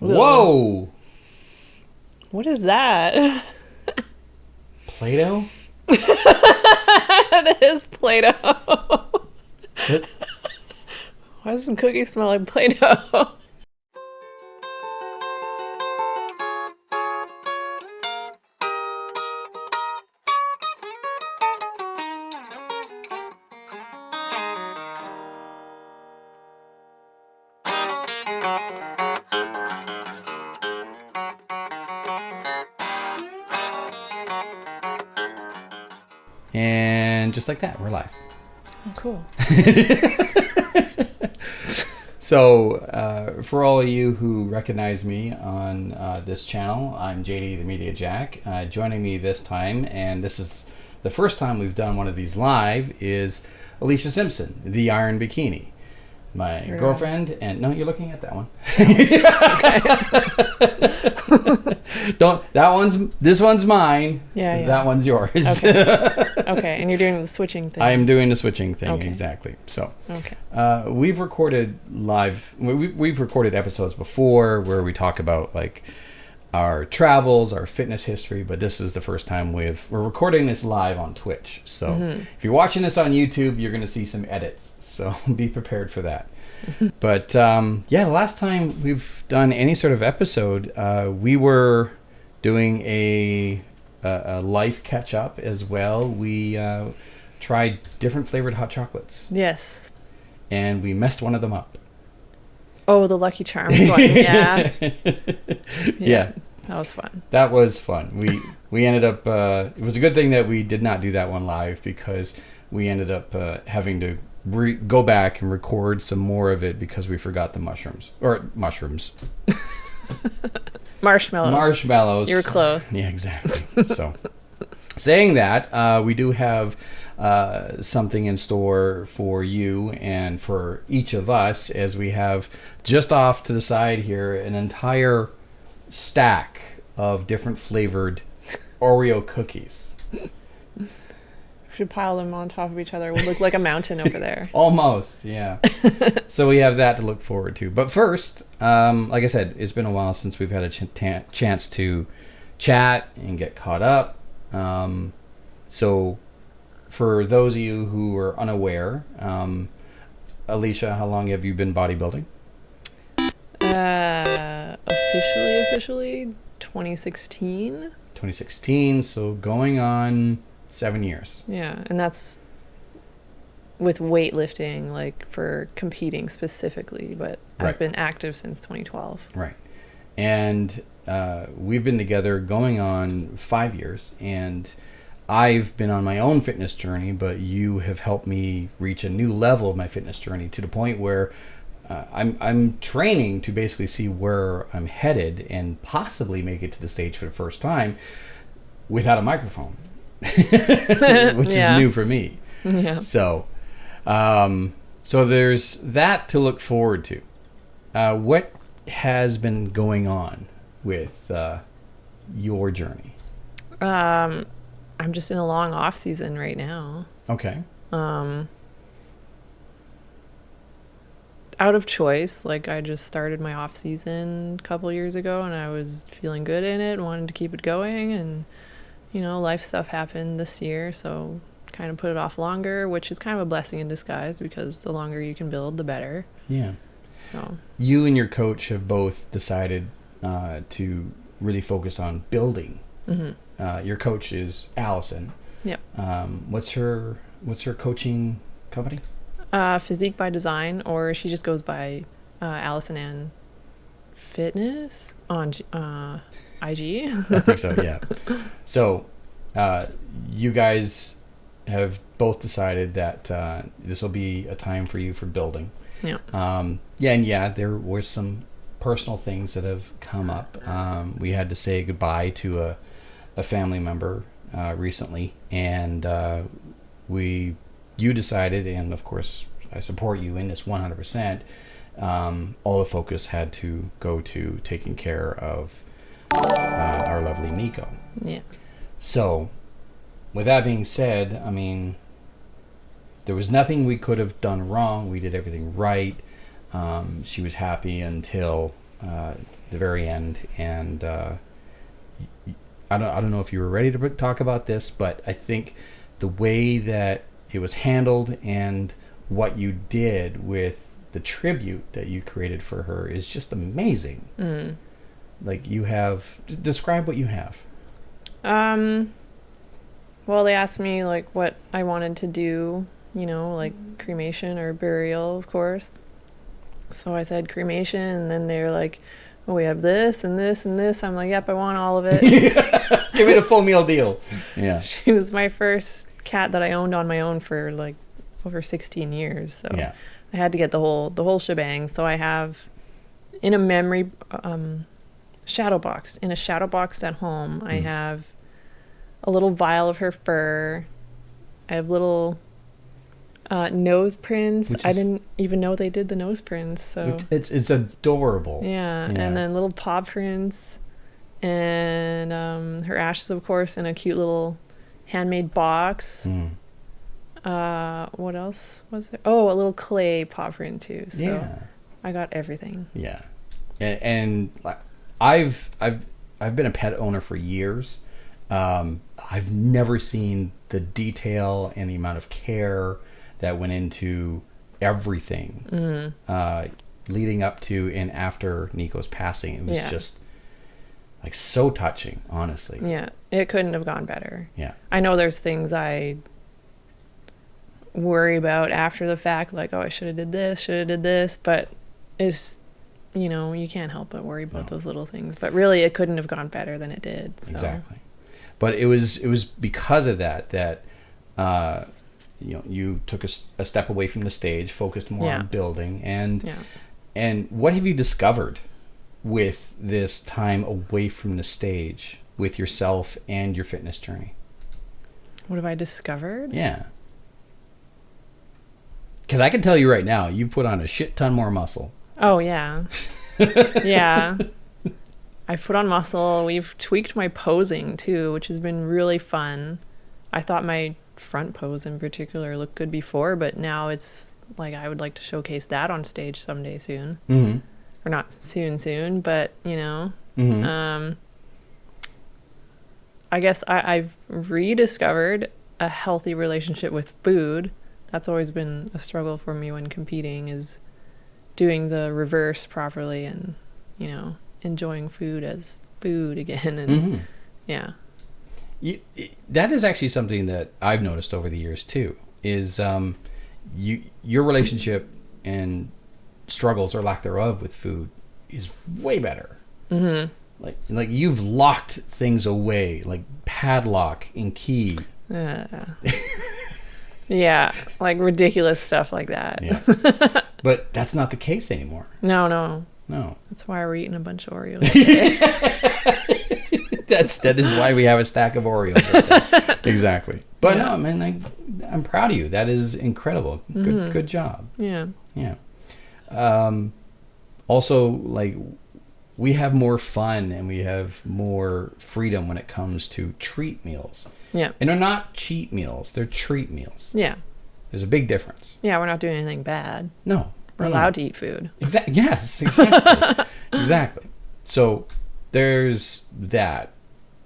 Whoa! What is that? Play-Doh? It is Play-Doh. That- Why does some cookies smell like Play-Doh? And just like that, we're live. Oh, cool. So, for all of you who recognize me on this channel, I'm JD the Media Jack. Joining me this time, and this is the first time we've done one of these live, is Alicia Simpson, the Iron Bikini. My girlfriend, and no, you're looking at that one. This one's mine. Yeah. That one's yours. Okay, and you're doing the switching thing. I am doing the switching thing, Okay. exactly. So, Okay. we've recorded live. We've recorded episodes before where we talk about like our travels, our fitness history, but this is the first time we're recording this live on Twitch. So, if you're watching this on YouTube, you're going to see some edits. So, be prepared for that. But the last time we've done any sort of episode, we were doing a life catch up as well. We tried different flavored hot chocolates. Yes. And we messed one of them up. Oh, the Lucky Charms one. Yeah. Yeah. That was fun. That was fun. We ended up. It was a good thing that we did not do that one live because we ended up having to go back and record some more of it because we forgot the mushrooms. Marshmallows. You were close. Yeah, exactly. So, saying that, we do have something in store for you and for each of us, as we have just off to the side here an entire stack of different flavored Oreo cookies. Should pile them on top of each other. It would look like a mountain over there. Almost, yeah. So we have that to look forward to. But first, like I said, it's been a while since we've had a chance to chat and get caught up. So for those of you who are unaware, Alicia, how long have you been bodybuilding? Officially 2016. 2016, so going on 7 years. Yeah, and that's with weightlifting, like for competing specifically, but Right. I've been active since 2012. Right. And we've been together going on 5 years, and I've been on my own fitness journey, but you have helped me reach a new level of my fitness journey to the point where I'm training to basically see where I'm headed and possibly make it to the stage for the first time without a microphone, which is new for me. Yeah. So, so there's that to look forward to. What has been going on with your journey? I'm just in a long off season right now. Okay. Out of choice, like I just started my off season a couple years ago, and I was feeling good in it, wanted to keep it going, and life stuff happened this year, so kind of put it off longer, which is kind of a blessing in disguise because the longer you can build, the better. Yeah. So You and your coach have both decided to really focus on building. Mm-hmm. Your coach is Allison. Yep. What's her coaching company? Physique by Design, or she just goes by Allison Ann Fitness on IG. I think so, yeah. So you guys have both decided that this will be a time for you for building. Yeah. There were some personal things that have come up. We had to say goodbye to a family member recently, and you decided, and of course I support you in this 100%, all the focus had to go to taking care of our lovely Nico. Yeah. So, with that being said, I mean, there was nothing we could have done wrong. We did everything right. She was happy until the very end, and I don't know if you were ready to talk about this, but I think the way that it was handled and what you did with the tribute that you created for her is just amazing. Like, you have, describe what you have. Well, they asked me like what I wanted to do, you know, like cremation or burial, of course. So I said cremation, and then they're like, oh, we have this and this and this. I'm like, yep, I want all of it. Give me the full meal deal. Yeah. She was my first cat that I owned on my own for like over 16 years. So Yeah. I had to get the whole shebang. So I have in a memory shadow box. In a shadow box at home, I have a little vial of her fur. I have little nose prints. I didn't even know they did the nose prints. So it's adorable. Yeah, and then little paw prints, and her ashes, of course, in a cute little handmade box. What else was there? Oh, a little clay paw print too. So Yeah. I got everything. Yeah, and I've been a pet owner for years. I've never seen the detail and the amount of care that went into everything leading up to and after Nico's passing. It was just like so touching, honestly. Yeah, it couldn't have gone better. Yeah. I know there's things I worry about after the fact, like, oh, I should have did this, but it's, you know, you can't help but worry about those little things. But really, it couldn't have gone better than it did. So. Exactly. But it was because of that you know, you took a step away from the stage, focused more on building, and what have you discovered with this time away from the stage with yourself and your fitness journey? What have I discovered? Yeah. Because I can tell you right now, you put on a shit ton more muscle. Oh, yeah. Yeah. I've put on muscle. We've tweaked my posing, too, which has been really fun. I thought my front pose in particular looked good before, but now it's like I would like to showcase that on stage someday soon. Mm-hmm. Or not soon, but, you know. Mm-hmm. I guess I've rediscovered a healthy relationship with food. That's always been a struggle for me when competing, is doing the reverse properly and, you know, enjoying food as food again. And yeah. That is actually something that I've noticed over the years too, is your relationship and struggles or lack thereof with food is way better. Like you've locked things away, like padlock and key. Yeah, like ridiculous stuff like that. Yeah. But that's not the case anymore. No. That's why we're eating a bunch of Oreos. that is why we have a stack of Oreos right there. Exactly. But no, man, I'm proud of you. That is incredible. Good job. Yeah. Also, like, we have more fun and we have more freedom when it comes to treat meals. Yeah. And they're not cheat meals. They're treat meals. Yeah. There's a big difference. Yeah, we're not doing anything bad. No. We're allowed to eat food. Yes, exactly. Exactly. So there's that.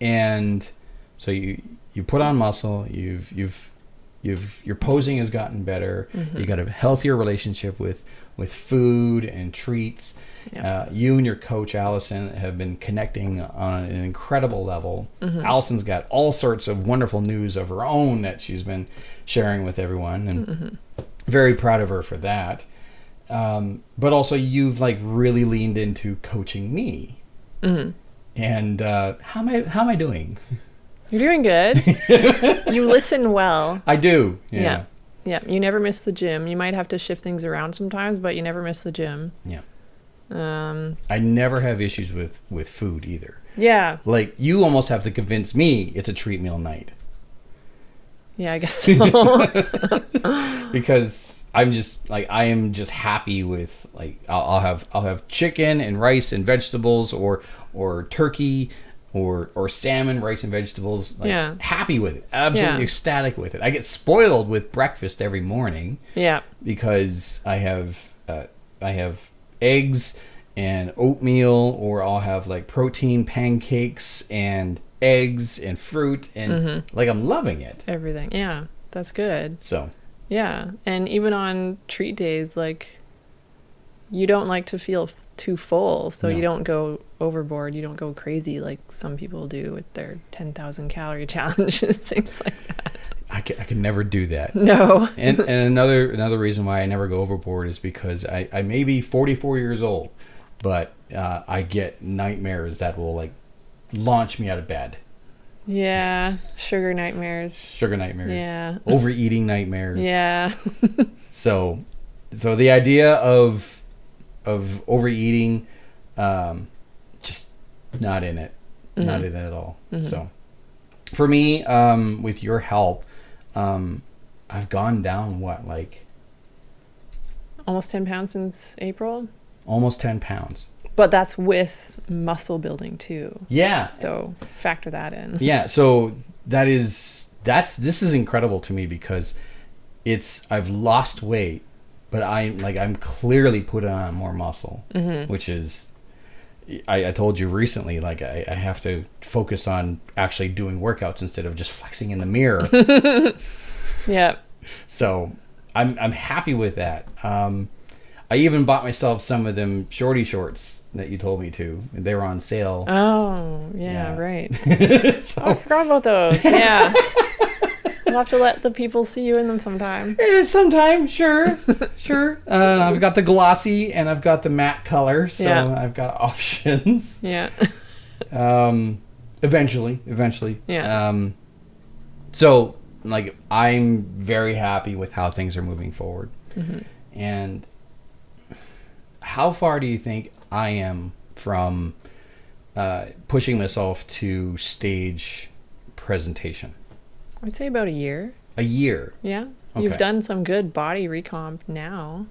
And so you put on muscle, your posing has gotten better. You got a healthier relationship with food and treats. Yeah. You and your coach Allison have been connecting on an incredible level. Allison's got all sorts of wonderful news of her own that she's been sharing with everyone, and very proud of her for that. But also, you've like really leaned into coaching me. And how am I doing? You're doing good. You listen well. I do. Yeah. You never miss the gym. You might have to shift things around sometimes, but you never miss the gym. Yeah. I never have issues with food either. Yeah. Like, you almost have to convince me it's a treat meal night. Yeah, I guess so. Because I am just happy with, like, I'll have chicken and rice and vegetables, or turkey or salmon, rice and vegetables. Like, happy with it. Absolutely ecstatic with it. I get spoiled with breakfast every morning. Yeah. Because I have eggs and oatmeal, or I'll have like protein pancakes and eggs and fruit, and like I'm loving it. Everything. Yeah, that's good. So Yeah, and even on treat days, like, you don't like to feel too full, so No. you don't go overboard. You don't go crazy like some people do with their 10,000 calorie challenges, things like that. I could never do that. No. And another reason why I never go overboard is because I may be 44 years old, but I get nightmares that will like launch me out of bed. Yeah, sugar nightmares. Sugar nightmares. Yeah. Overeating nightmares. Yeah. So the idea of overeating, just not in it. Not in it at all. So for me, with your help, I've gone down like Almost 10 pounds since April. almost 10 pounds. But that's with muscle building too. Yeah. So factor that in. Yeah. So this is incredible to me because I've lost weight, but I'm clearly putting on more muscle, which is, I told you recently, like I have to focus on actually doing workouts instead of just flexing in the mirror. Yeah. So I'm happy with that. I even bought myself some of them shorty shorts that you told me to. They were on sale. Oh, yeah. Right. So, I forgot about those. Yeah. We'll have to let the people see you in them sometime. sometime, sure. I've got the glossy and I've got the matte color, so Yeah. I've got options. Yeah. Eventually. Yeah. So, like, I'm very happy with how things are moving forward. And how far do you think I am from pushing myself to stage presentation? I'd say about a year. A year. Yeah. Okay. You've done some good body recomp now.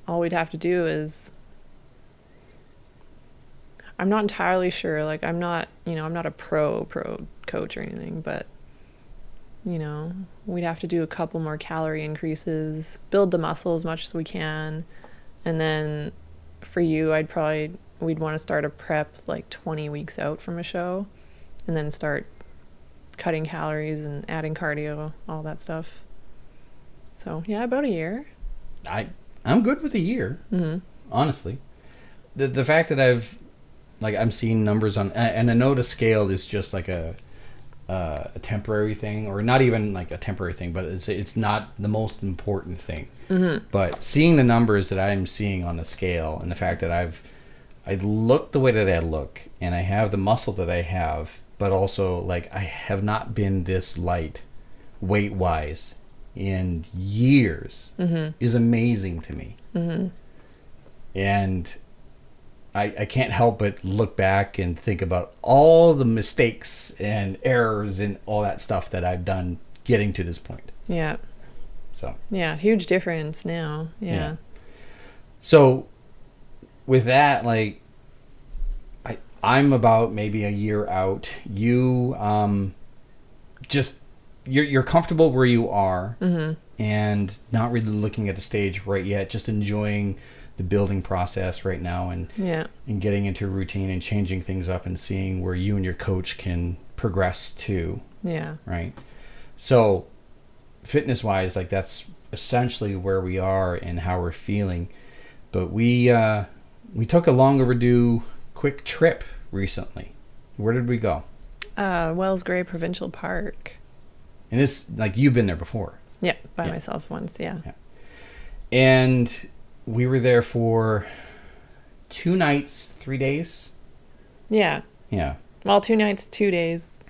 All we'd have to do is, I'm not entirely sure. Like, I'm not a pro coach or anything, but, we'd have to do a couple more calorie increases, build the muscle as much as we can. And then for you, we'd want to start a prep like 20 weeks out from a show, and then start cutting calories and adding cardio, all that stuff. So yeah, about a year. I'm good with a year, honestly. The fact that I'm seeing numbers on, and I know the scale is just like a temporary thing, or not even like a temporary thing, but it's not the most important thing. But seeing the numbers that I'm seeing on the scale, and the fact that I look the way that I look, and I have the muscle that I have, but also like I have not been this light weight wise in years, is amazing to me. And I can't help but look back and think about all the mistakes and errors and all that stuff that I've done getting to this point. Yeah. So Yeah, huge difference now. Yeah. So with that, like, I'm about maybe a year out. You just you're comfortable where you are, and not really looking at the stage right yet. Just enjoying the building process right now, and getting into a routine and changing things up and seeing where you and your coach can progress to. Yeah. Right. So fitness wise, like, that's essentially where we are and how we're feeling. But we took a long overdue quick trip recently. Where did we go? Wells Gray Provincial Park. And this, like, you've been there before. Yeah, by myself once. Yeah. And we were there for 2 nights, 3 days. Yeah. Yeah. Well, 2 nights, 2 days.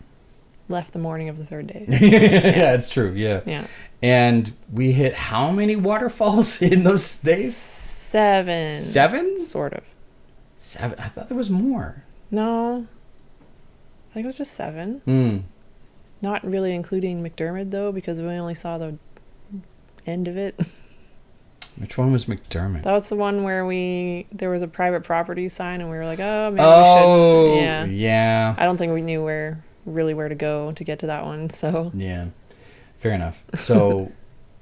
Left the morning of the 3rd day. Yeah, it's true. Yeah. Yeah. And we hit how many waterfalls in those days? 7. 7? Sort of. 7. I thought there was more. No. I think it was just 7. Not really including McDermott, though, because we only saw the end of it. Which one was McDermott? That was the one where there was a private property sign, and we were like, oh, maybe we should. Yeah. I don't think we knew where to go to get to that one, so. Yeah. Fair enough. So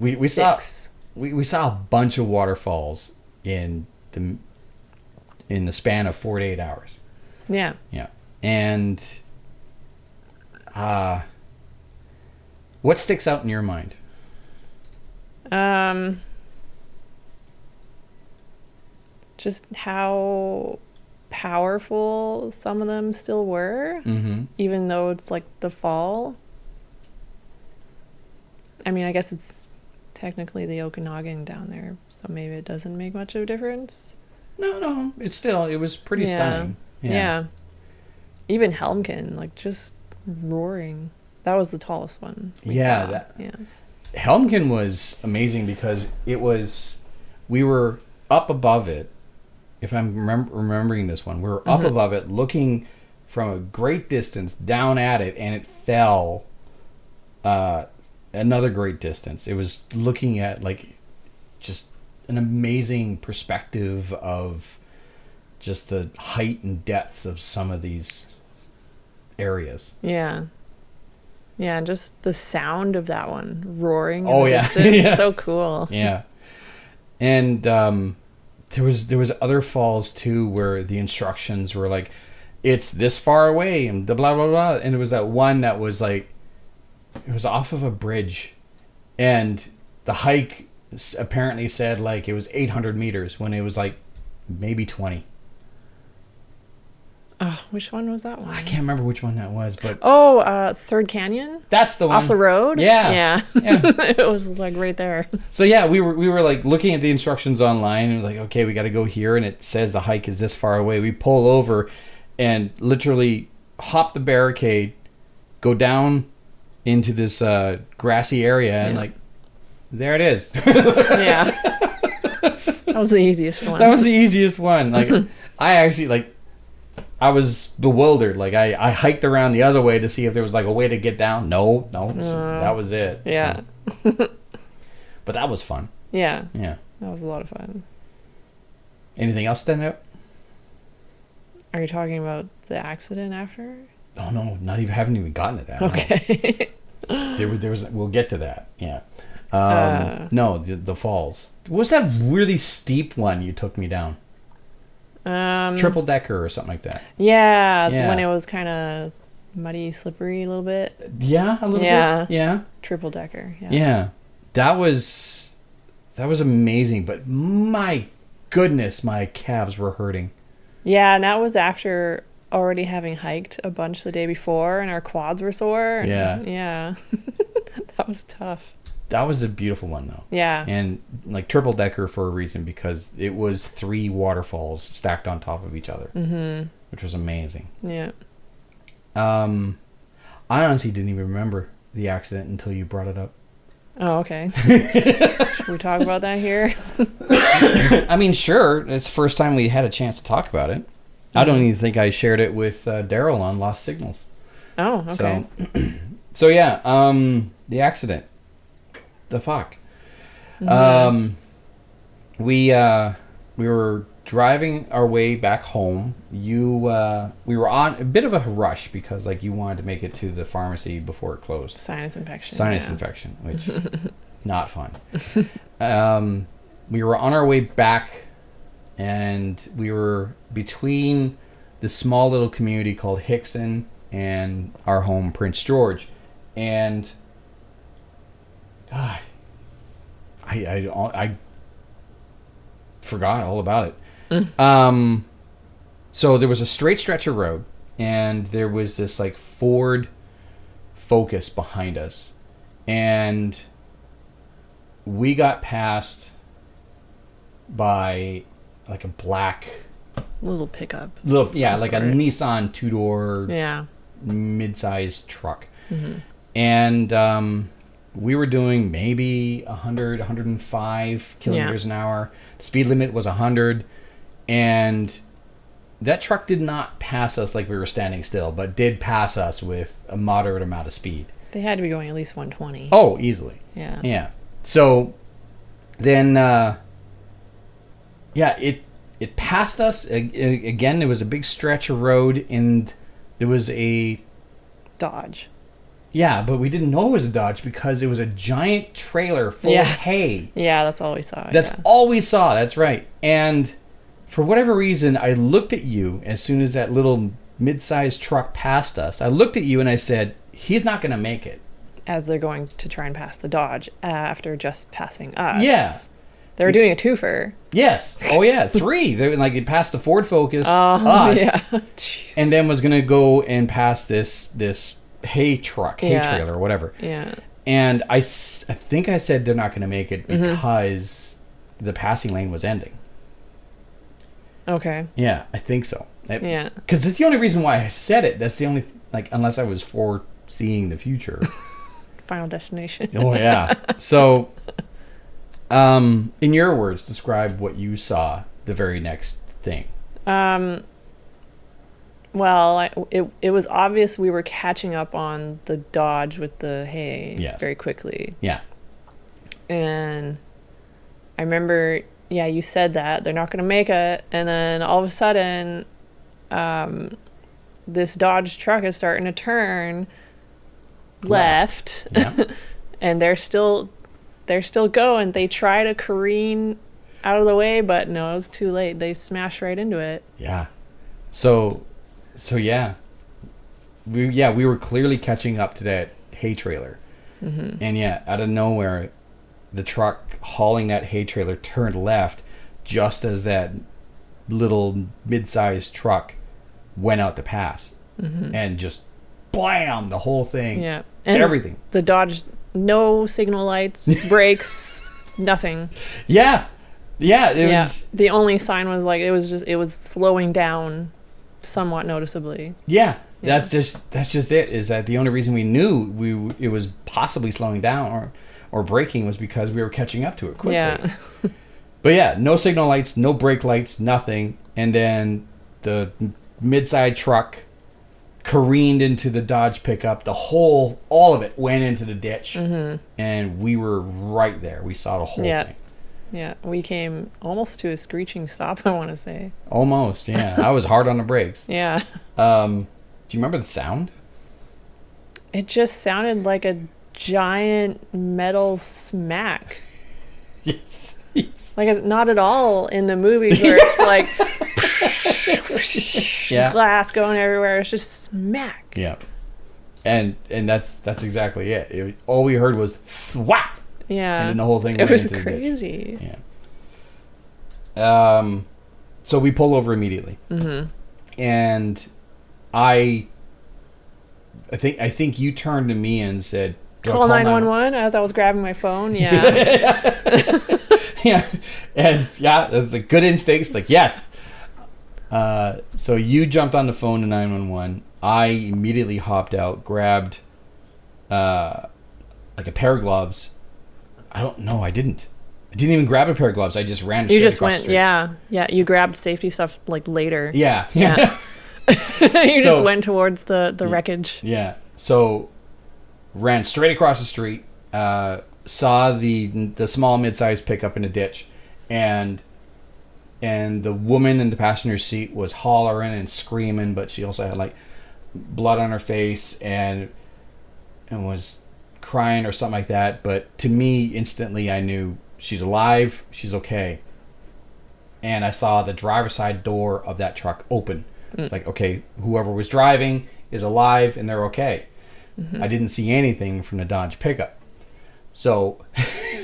we saw a bunch of waterfalls in in the span of 4 to 8 hours. Yeah. Yeah. And what sticks out in your mind? Just how powerful some of them still were, even though it's like the fall. I mean, I guess it's technically the Okanagan down there, so maybe it doesn't make much of a difference. No, it was pretty stunning. Yeah. Even Helmkin, like, just roaring. That was the tallest one we saw. Helmkin was amazing because we were up above it. If I'm remembering this one, we were up above it, looking from a great distance down at it, and it fell another great distance. It was looking at like just an amazing perspective of just the height and depth of some of these areas. Yeah, and just the sound of that one roaring in the distance. So cool. Yeah. And there was other falls too where the instructions were like, it's this far away and the blah blah blah, and there was that one that was like, it was off of a bridge, and the hike apparently said like it was 800 meters when it was like maybe 20. Oh, which one was that one? I can't remember which one that was, but Third Canyon. That's the one. Off the road. Yeah. It was like right there. So yeah, we were like looking at the instructions online and like, okay, we got to go here, and it says the hike is this far away. We pull over, and literally hop the barricade, go down into this grassy area, and like, there it is. Yeah. That was the easiest one. That was the easiest one. Like, I was bewildered. Like, I hiked around the other way to see if there was like a way to get down. No, that was it. Yeah. So. But that was fun. Yeah. Yeah. That was a lot of fun. Anything else stand out? Are you talking about the accident after? Oh no, haven't even gotten to that. Okay. No. There was. We'll get to that. Yeah. No, the falls. What was that really steep one you took me down? Triple decker or something like that. Yeah, when it was kind of muddy, slippery a little bit. Yeah, a little bit. Yeah. Triple decker. Yeah. Yeah. That was amazing, but my goodness, my calves were hurting. Yeah, and that was after already having hiked a bunch the day before, and our quads were sore. Yeah. That was tough. That was a beautiful one, though. Yeah. And like triple decker for a reason, because it was 3 waterfalls stacked on top of each other, which was amazing. Yeah. I honestly didn't even remember the accident until you brought it up. Oh, okay. Should we talk about that here? I mean, sure. It's the first time we had a chance to talk about it. I don't even think I shared it with Daryl on Lost Signals. Oh, okay. So yeah, the accident. The fuck. We were driving our way back home. We were on a bit of a rush because like you wanted to make it to the pharmacy before it closed. Sinus infection, which not fun. We were on our way back, and we were between this small little community called Hickson and our home, Prince George, and God, I forgot all about it. So there was a straight stretch of road, and there was this like Ford Focus behind us, and we got passed by like a black little pickup. Like a Nissan 2-door mid-sized truck. And we were doing maybe 100, 105 kilometers an hour. The speed limit was 100. And that truck did not pass us like we were standing still, but did pass us with a moderate amount of speed. They had to be going at least 120. Oh, easily. Yeah. Yeah. So then, it passed us. Again, there was a big stretch of road, and there was a Dodge. Yeah, but we didn't know it was a Dodge because it was a giant trailer full of hay. Yeah, that's all we saw. All we saw. That's right. And for whatever reason, I looked at you as soon as that little mid-sized truck passed us. I looked at you and I said, he's not going to make it. As they're going to try and pass the Dodge after just passing us. Yeah. They were doing a twofer. Yes. Oh, yeah. 3. They passed the Ford Focus, us, yeah. And then was going to go and pass this hay truck, hay trailer or whatever. Yeah. And I think I said they're not going to make it because the passing lane was ending. Okay. Yeah, I think so. Yeah. Because it's the only reason why I said it. That's the only, unless I was foreseeing the future. Final destination. Oh, yeah. So, in your words, describe what you saw the very next thing. Well, it was obvious we were catching up on the Dodge with the hay very quickly. Yeah. And I remember, you said that. They're not going to make it. And then all of a sudden, this Dodge truck is starting to turn left. Yeah. And they're still going. They try to careen out of the way, but no, it was too late. They smashed right into it. Yeah. So yeah. We were clearly catching up to that hay trailer. Mm-hmm. And out of nowhere, the truck hauling that hay trailer turned left just as that little mid-sized truck went out to pass. Mm-hmm. And just blam, the whole thing. Yeah. And everything. The Dodge, no signal lights, brakes, nothing. Yeah. Yeah, it was. The only sign was it was slowing down somewhat noticeably. Yeah. That's just it. Is that the only reason we knew it was possibly slowing down or braking was because we were catching up to it quickly. Yeah. But no signal lights, no brake lights, nothing. And then the mid-side truck careened into the Dodge pickup. All of it went into the ditch. Mm-hmm. And we were right there. We saw the whole thing. Yeah, we came almost to a screeching stop, I want to say. Almost, yeah. I was hard on the brakes. Yeah. Do you remember the sound? It just sounded like a giant metal smack. Yes. Like, not at all in the movies where it's like glass going everywhere. It's just smack. Yeah. And that's exactly it. All we heard was thwap. Yeah. And then the whole thing went into crazy. The ditch. Yeah. So we pull over immediately. Mm-hmm. And I think you turned to me and said, call 911 as I was grabbing my phone. Yeah. Yeah. And that's a good instinct. It's like, yes. So you jumped on the phone to 911. I immediately hopped out, grabbed a pair of gloves. I don't know. I didn't even grab a pair of gloves. I just ran. You just went, yeah. You grabbed safety stuff later. Yeah. You just went towards the wreckage. Yeah. So ran straight across the street. Saw the small mid-sized pickup in a ditch, and the woman in the passenger seat was hollering and screaming, but she also had blood on her face and was crying or something like that. But to me, instantly I knew she's alive, she's okay. And I saw the driver's side door of that truck open. It's like, okay, whoever was driving is alive and they're okay. Mm-hmm. I didn't see anything from the Dodge pickup. So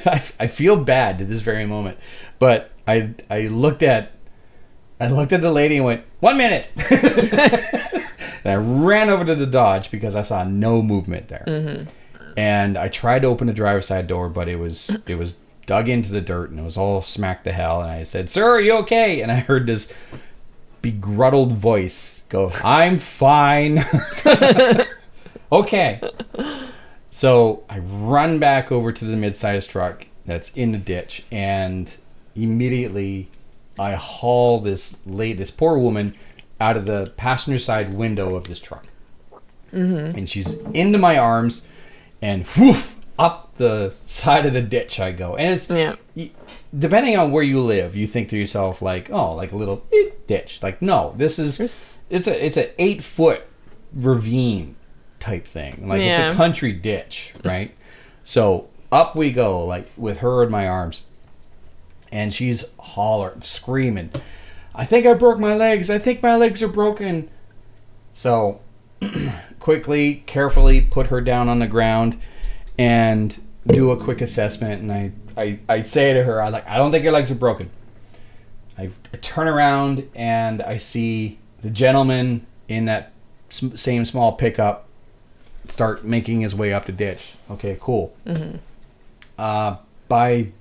I feel bad to this very moment. But I looked at the lady and went, 1 minute. And I ran over to the Dodge because I saw no movement there. Mm-hmm. And I tried to open the driver's side door, but it was dug into the dirt and it was all smacked to hell. And I said, "Sir, are you okay?" And I heard this begrudged voice go, "I'm fine." Okay. So I run back over to the mid-sized truck that's in the ditch, and immediately I haul this poor woman out of the passenger side window of this truck. Mm-hmm. And she's into my arms, and whoof, up the side of the ditch I go. And it's depending on where you live, you think to yourself like a little ditch. Like, no, it's an 8-foot ravine type thing. Like, it's a country ditch, right? So up we go, with her in my arms, and she's hollering, screaming. I think I broke my legs. I think my legs are broken. So quickly, carefully put her down on the ground and do a quick assessment. And I say to her, I don't think your legs are broken. I turn around and I see the gentleman in that same small pickup start making his way up the ditch. Okay, cool. Mm-hmm. By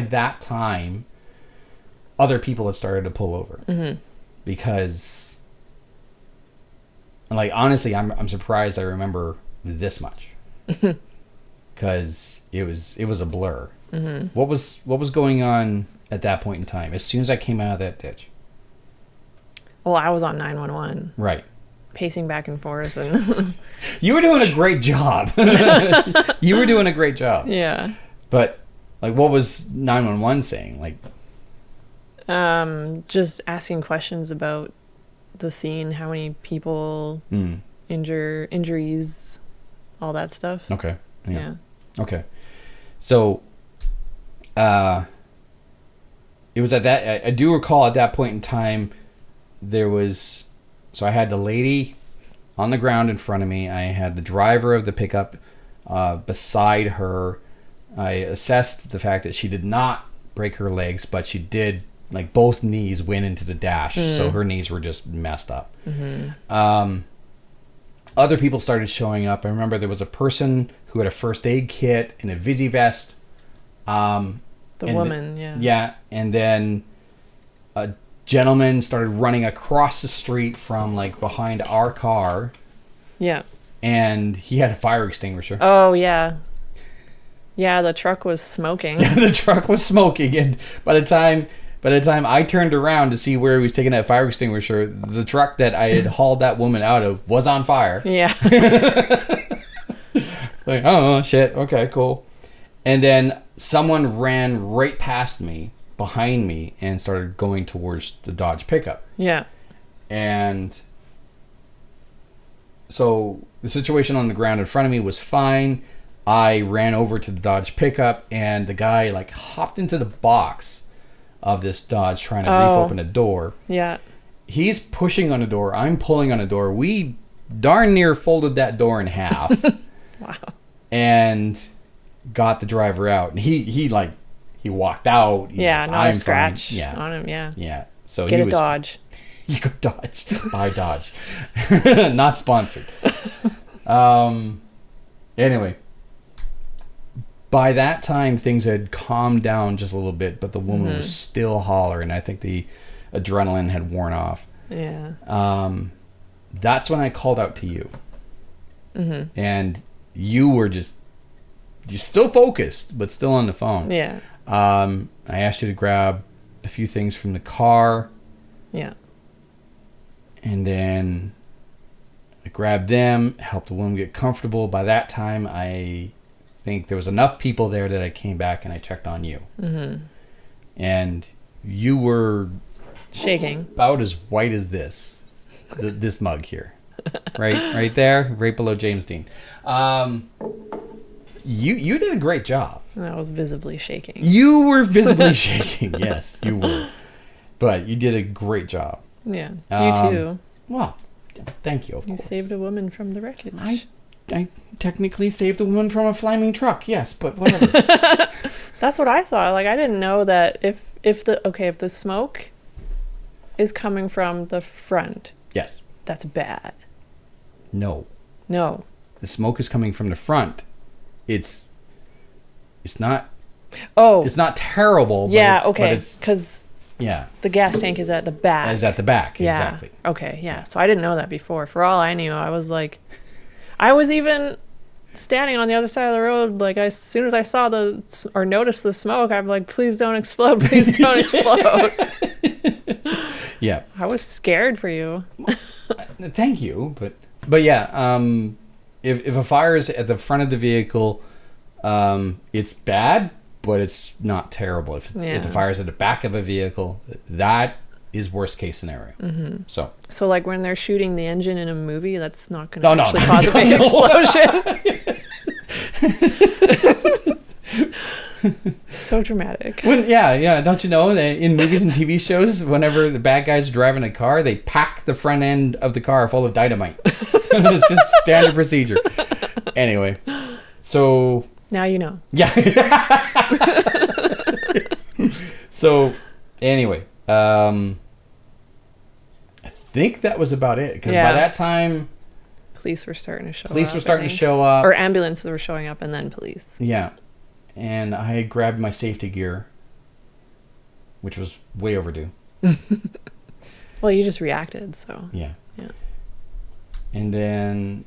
that time, other people have started to pull over. Mm-hmm. Because, like, honestly, I'm surprised I remember this much. Because it was a blur. Mm-hmm. What was going on at that point in time? As soon as I came out of that ditch. Well, I was on 911. Right. Pacing back and forth, and you were doing a great job. You were doing a great job. Yeah. But like, what was 911 saying? Like, just asking questions about the scene, how many people injuries, all that stuff. Okay. Yeah. Okay. So, it was at that. I do recall at that point in time, there was. So I had the lady on the ground in front of me. I had the driver of the pickup beside her. I assessed the fact that she did not break her legs, but she did, like, both knees went into the dash, so her knees were just messed up. Mm-hmm. Other people started showing up. I remember there was a person who had a first aid kit and a Visi vest. The woman, yeah. Yeah, and then a gentleman started running across the street from, like, behind our car. Yeah. And he had a fire extinguisher. Oh, yeah. Yeah, the truck was smoking. The truck was smoking, and by the time I turned around to see where he was taking that fire extinguisher, the truck that I had hauled that woman out of was on fire. Yeah. Like, oh, shit. Okay, cool. And then someone ran right past me, behind me, and started going towards the Dodge pickup. Yeah. And so the situation on the ground in front of me was fine. I ran over to the Dodge pickup, and the guy, like, hopped into the box of this Dodge trying to reef open a door. Yeah. He's pushing on the door. I'm pulling on the door. We darn near folded that door in half. Wow. And got the driver out. And he walked out. Yeah, not a scratch on him. Yeah. Yeah. So Get a Dodge. You go Dodge. Buy Dodge. Not sponsored. Anyway. By that time, things had calmed down just a little bit, but the woman was still hollering. I think the adrenaline had worn off. Yeah. That's when I called out to you. Mm-hmm. And you're still focused, but still on the phone. Yeah. I asked you to grab a few things from the car. Yeah. And then I grabbed them, helped the woman get comfortable. By that time, I think there was enough people there that I came back and I checked on you. Mm-hmm. And you were shaking, about as white as this mug here, right there, right below James Dean. You did a great job. I was visibly shaking. You were visibly shaking. Yes, you were. But you did a great job. Yeah, you too. Well, thank you. You saved a woman from the wreckage. I technically saved a woman from a flaming truck, yes, but whatever. That's what I thought. Like, I didn't know that if the smoke is coming from the front. Yes. That's bad. No. The smoke is coming from the front. It's not. Oh. It's not terrible. Yeah. Okay. Because. Yeah. The gas tank is at the back. Is at the back. Yeah. Exactly. Okay. Yeah. So I didn't know that before. For all I knew, I was like. I was even standing on the other side of the road. Like, as soon as I saw noticed the smoke, I'm like, please don't explode. Please don't explode. Yeah. I was scared for you. Thank you. But yeah, if a fire is at the front of the vehicle, it's bad, but it's not terrible. If the fire is at the back of a vehicle, that is worst case scenario. Mm-hmm. So like when they're shooting the engine in a movie, that's not going to actually cause a big explosion. So dramatic. Yeah. Don't you know that in movies and TV shows, whenever the bad guys are driving a car, they pack the front end of the car full of dynamite. It's just standard procedure. Anyway, so Now you know. yeah. So anyway, I think that was about it because by that time, police were starting to show up. police were starting to show up, or ambulances were showing up, and then police. Yeah, and I had grabbed my safety gear, which was way overdue. Well, you just reacted, so. Yeah. Yeah. And then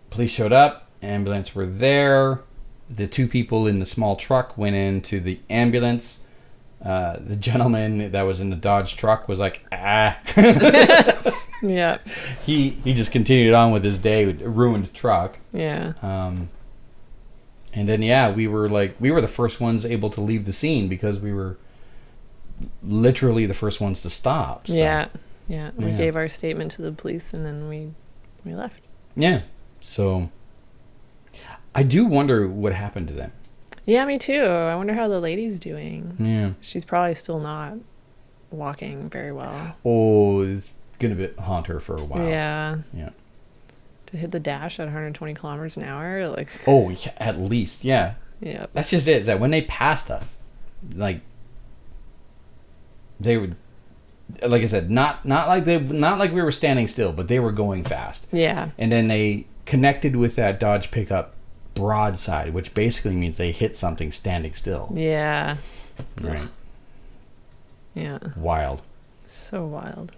police showed up, ambulance were there. The two people in the small truck went into the ambulance. The gentleman that was in the Dodge truck was like, ah. Yeah. He just continued on with his day with a ruined truck. Yeah. And then, we were the first ones able to leave the scene because we were literally the first ones to stop. So. Yeah. We gave our statement to the police and then we left. Yeah. So I do wonder what haupped to them. Yeah, me too. I wonder how the lady's doing. Yeah. She's probably still not walking very well. Oh, it's going to haunt her for a while. Yeah. Yeah. To hit the dash at 120 kilometers an hour, like. Oh, yeah, at least. Yeah. Yeah. That's just it. Is that when they passed us, like, they would, like I said, not like we were standing still, but they were going fast. Yeah. And then they connected with that Dodge pickup broadside, which basically means they hit something standing still. Yeah. Right. Yeah. Wild. So wild.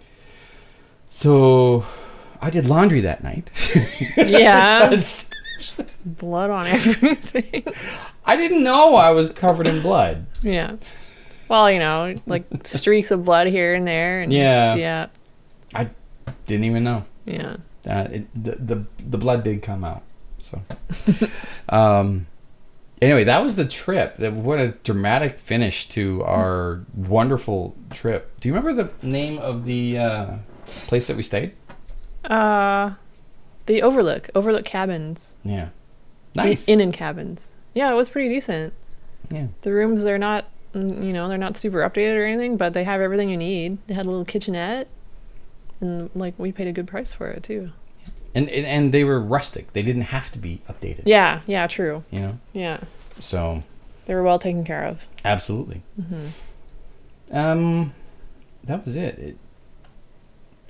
So I did laundry that night. Yeah. Blood on everything. I didn't know I was covered in blood. Yeah. Well, like streaks of blood here and there. And yeah. I didn't even know. Yeah. The blood did come out. So, anyway, that was the trip. What a dramatic finish to our wonderful trip. Do you remember the name of the place that we stayed? The Overlook Cabins. Yeah. Nice. Inn and cabins. Yeah, it was pretty decent. Yeah. The rooms, they're not, they're not super updated or anything, but they have everything you need. They had a little kitchenette, and like we paid a good price for it too. And they were rustic. They didn't have to be updated. Yeah, true. Yeah. So. They were well taken care of. Absolutely. Mm-hmm. That was it.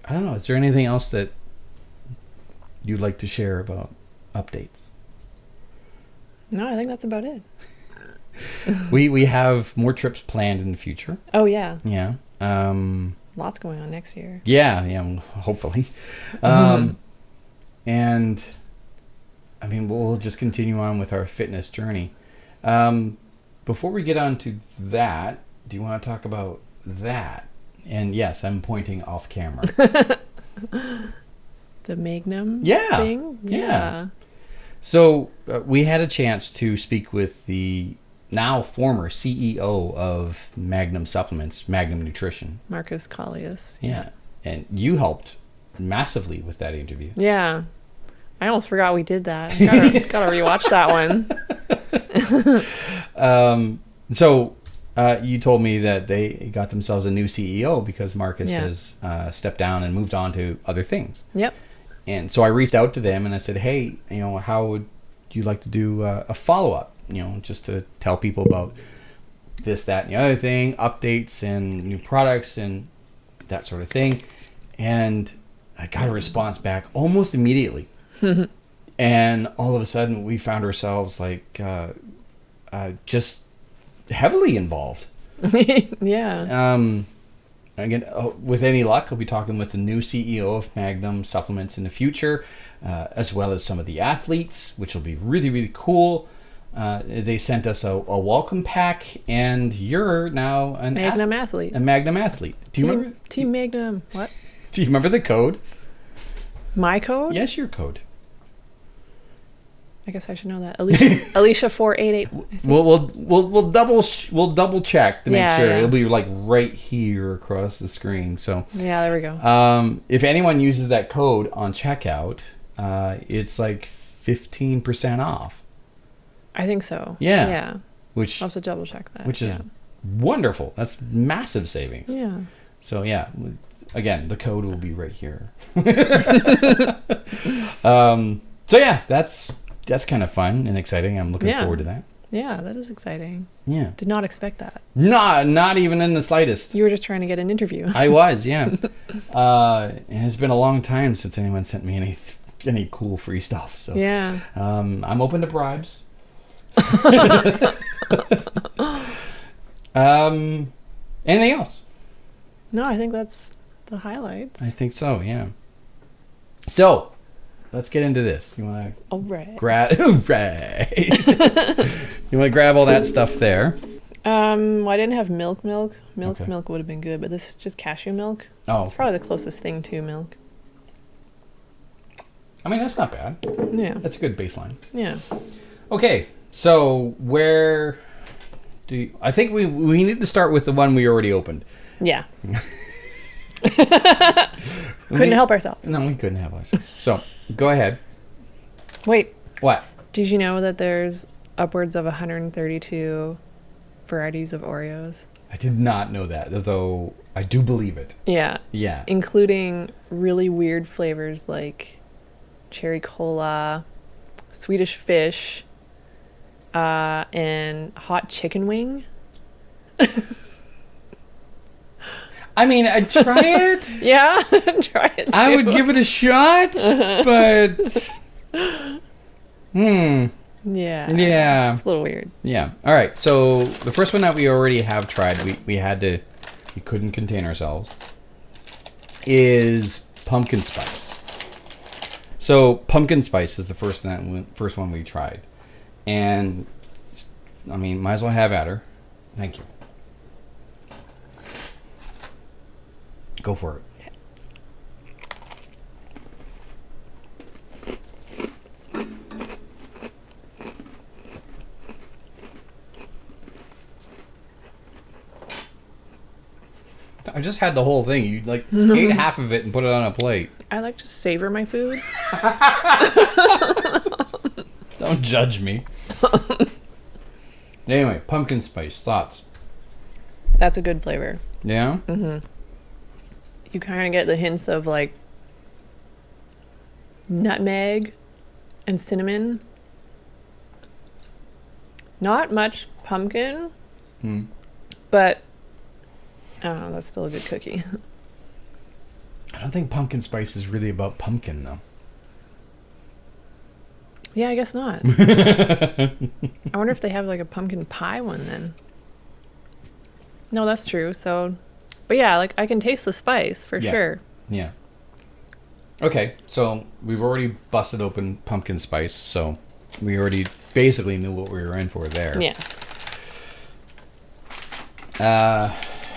I don't know. Is there anything else that you'd like to share about updates? No, I think that's about it. We have more trips planned in the future. Oh, yeah. Yeah. Lots going on next year. Yeah, hopefully. And I mean, we'll just continue on with our fitness journey. Before we get on to that, do you want to talk about that? And yes, I'm pointing off camera. The Magnum thing? Yeah. So we had a chance to speak with the now former CEO of Magnum Supplements, Magnum Nutrition. Marcus Collius. Yeah. And you helped massively with that interview. Yeah. I almost forgot we did that. Gotta rewatch that one. So you told me that they got themselves a new CEO because Marcus has stepped down and moved on to other things. Yep. And so I reached out to them and I said, hey, how would you like to do a follow-up, just to tell people about this, that, and the other thing, updates and new products and that sort of thing. And I got a response back almost immediately. And all of a sudden we found ourselves like just heavily involved. Yeah. Again, with any luck, I'll be talking with the new CEO of Magnum Supplements in the future, as well as some of the athletes, which will be really, really cool. They sent us a welcome pack, and you're now a Magnum athlete. Do you remember? Team Magnum. What? Do you remember the code? My code? Yes, your code. I guess I should know that. Alicia 488. We'll double check to make sure. Yeah. It'll be like right here across the screen. So yeah, there we go. If anyone uses that code on checkout, it's like 15% off. I think so. Yeah. which I'll have to double check that. which is wonderful. That's massive savings. Yeah. So yeah, again, the code will be right here. So yeah, that's kind of fun and exciting. I'm looking forward to that. Yeah, that is exciting. Yeah. Did not expect that. Not even in the slightest. You were just trying to get an interview. I was, yeah. It has been a long time since anyone sent me any cool free stuff. So yeah. I'm open to bribes. Anything else? No, I think that's the highlights. I think so, yeah. So, let's get into this. You want to All right. You want to grab all that stuff there? Well, I didn't have milk. Milk Okay. would have been good, but this is just cashew milk. Oh. It's probably the closest thing to milk. I mean, that's not bad. Yeah. That's a good baseline. Yeah. Okay, so where do you... I think we need to start with the one we already opened. Yeah. Couldn't help ourselves. No, we couldn't help ourselves. So, go ahead. Wait. What? Did you know that there's upwards of 132 varieties of Oreos? I did not know that, though I do believe it. Yeah. Yeah. Including really weird flavors like cherry cola, Swedish fish, and hot chicken wing. I mean, I'd try it. Yeah, try it too. I would give it a shot, but... Yeah. Yeah. It's a little weird. Yeah. All right. So the first one that we already have tried, we couldn't contain ourselves, is pumpkin spice. So pumpkin spice is the first one we tried, and I mean, might as well have at her. Thank you. Go for it. I just had the whole thing. You ate half of it and put it on a plate. I like to savor my food. Don't judge me. Anyway, pumpkin spice thoughts. That's a good flavor. Yeah. Mm-hmm. You kind of get the hints of like nutmeg and cinnamon. Not much pumpkin, but I don't know. That's still a good cookie. I don't think pumpkin spice is really about pumpkin, though. Yeah, I guess not. I wonder if they have like a pumpkin pie one then. No, that's true. So, but yeah, like I can taste the spice for sure. Yeah. Okay, so we've already busted open pumpkin spice, so we already basically knew what we were in for there. Yeah.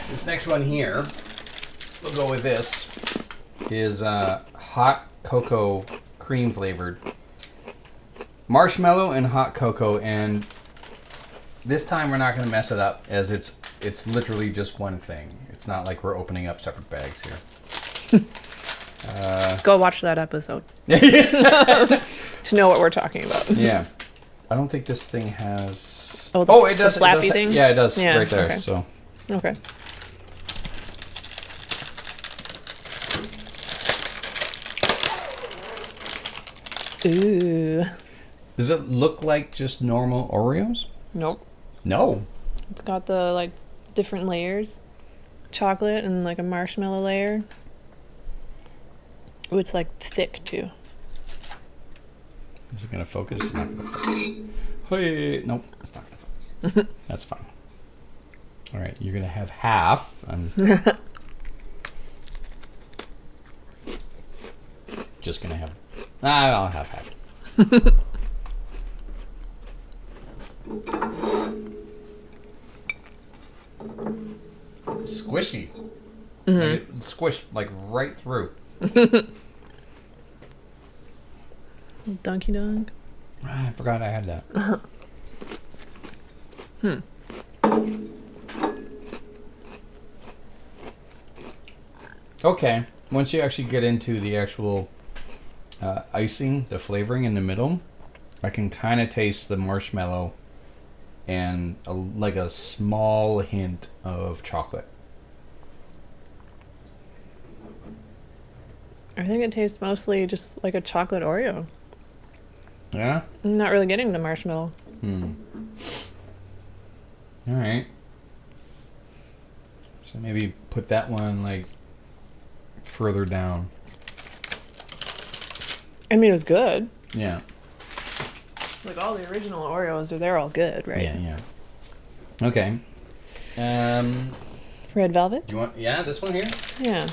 This next one here, we'll go with this, is hot cocoa cream flavored. Marshmallow and hot cocoa, and this time we're not going to mess it up as it's literally just one thing. It's not like we're opening up separate bags here. Go watch that episode to know what we're talking about. Yeah. I don't think this thing has... Oh, it does. The flappy it does thing? Yeah, it does Yeah, right there. okay. So Okay. Ooh. does it look like just normal Oreos? Nope. No. It's got the like different layers. Chocolate and like a marshmallow layer. Ooh, it's like thick too. Is it going to focus? It's not going to focus. Hey, nope, it's not going to focus. That's fine. All right, you're going to have half. I'm just going to have... I'll have half. Squishy. Like it squished like right through. Dunky dunk. I forgot I had that. Okay, once you actually get into the actual icing, the flavoring in the middle, I can kind of taste the marshmallow and like a small hint of chocolate. I think it tastes mostly just like a chocolate Oreo. Yeah? I'm not really getting the marshmallow. All right. So maybe put that one like further down. I mean, it was good. Yeah. Like all the original Oreos, they're all good, right? Yeah. Okay. Red velvet? Do you want? Yeah, this one here. Yeah.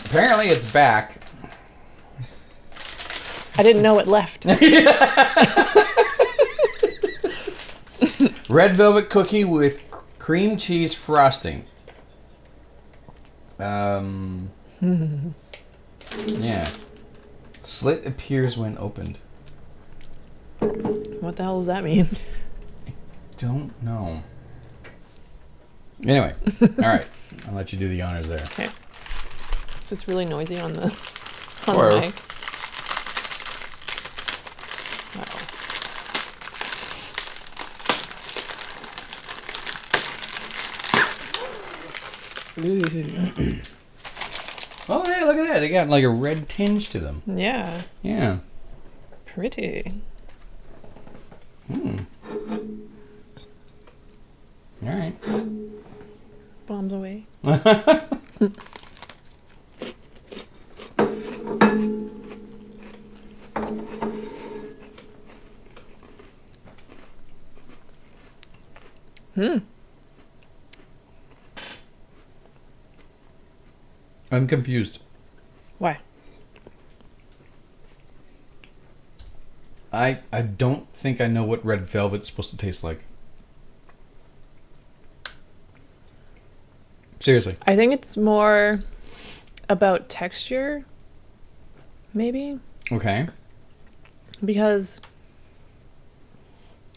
Apparently, it's back. I didn't know it left. Red velvet cookie with cream cheese frosting. Yeah. Slit appears when opened. What the hell does that mean? Don't know. Anyway, all right. I'll let you do the honors there. Okay. It's just really noisy on the Or- mic. Ooh. Oh, hey, look at that. They got like a red tinge to them. Yeah. Yeah. Pretty. All right. Bombs away. I'm confused. Why? I don't think I know what red velvet's supposed to taste like. Seriously. I think it's more about texture, maybe. Okay. Because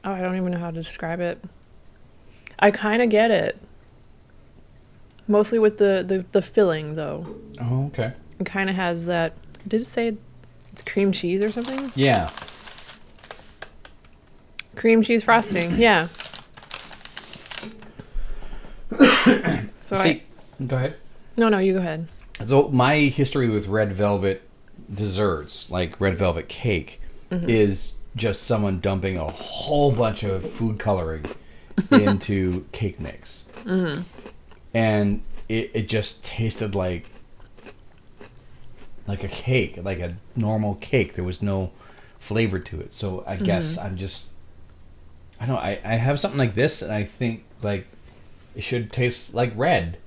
I don't even know how to describe it. I kind of get it. Mostly with the filling, though. Oh, okay. It kind of has that... Did it say it's cream cheese or something? Yeah. Cream cheese frosting, yeah. So See, go ahead. No, you go ahead. So my history with red velvet desserts, like red velvet cake, is just someone dumping a whole bunch of food coloring into cake mix. And it just tasted like a cake, like a normal cake. There was no flavor to it. So I guess I'm just... I don't know. I have something like this, and I think like it should taste like red.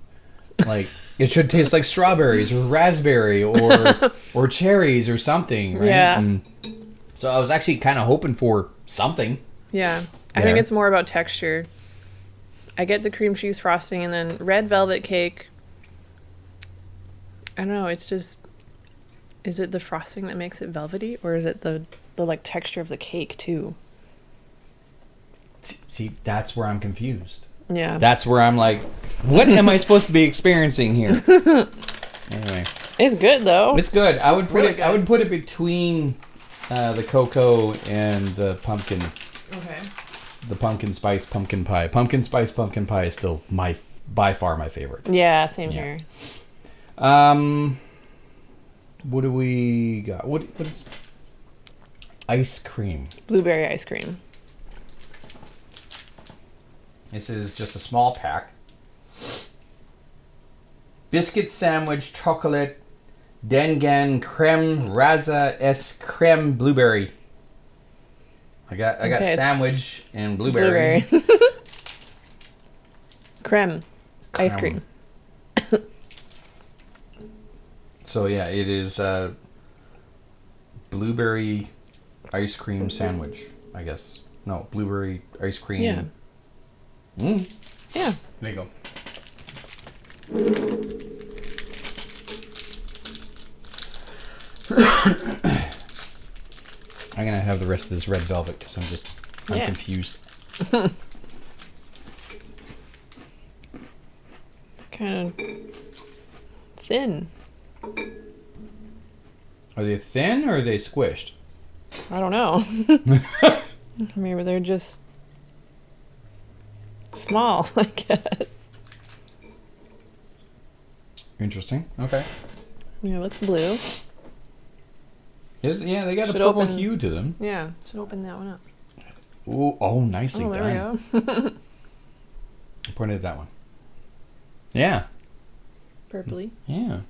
Like it should taste like strawberries or raspberry or cherries or something, right? Yeah. And so I was actually kind of hoping for something. Yeah. I think it's more about texture. I get the cream cheese frosting, and then red velvet cake. I don't know. It's just... Is it the frosting that makes it velvety, or is it the like texture of the cake too? See, that's where I'm confused. Yeah. That's where I'm like, what am I supposed to be experiencing here? Anyway, It's good though. it's good. I would put really it. good. I would put it between the cocoa and the pumpkin. Okay. The pumpkin spice pumpkin pie. Pumpkin spice pumpkin pie is still by far my favorite. Yeah, same Yeah. here. What do we got? What is ice cream? Blueberry ice cream. This is just a small pack. Biscuit sandwich, chocolate, dengan, creme, raza, s creme, blueberry. I got Okay, sandwich and blueberry. Creme. Ice Creme. cream. So yeah, it is blueberry ice cream sandwich, I guess. No, blueberry ice cream. Yeah. Yeah. There you go. I'm gonna have the rest of this red velvet because I'm Yeah. confused. Kind of thin. Are they thin or are they squished? I don't know. Maybe they're just small, I guess. Interesting. Okay. Yeah, it looks blue. Yeah, they got Should a purple open- hue to them. Yeah, should open that one up. Ooh, oh, nicely Oh, there done. we go. I pointed at that one. Yeah. Purpley. Yeah.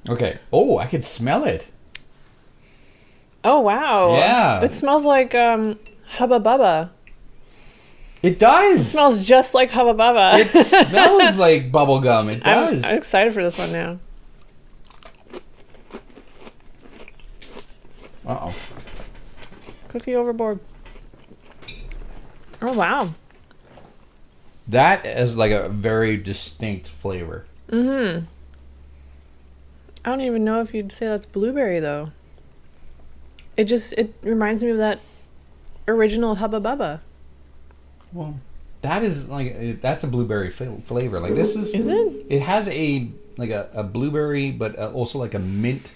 Okay. Oh, I could smell it. Oh, wow. Yeah. It smells like Hubba Bubba. It does. It smells just like Hubba Bubba. It smells like bubble gum. It does. I'm excited for this one now. Uh-oh. Cookie overboard. Oh, wow. That is like a very distinct flavor. Mm-hmm. I don't even know if you'd say that's blueberry, though. It reminds me of that original Hubba Bubba. Well, that is like that's a blueberry flavor. Like this is. Is it? It has a blueberry, but also like a mint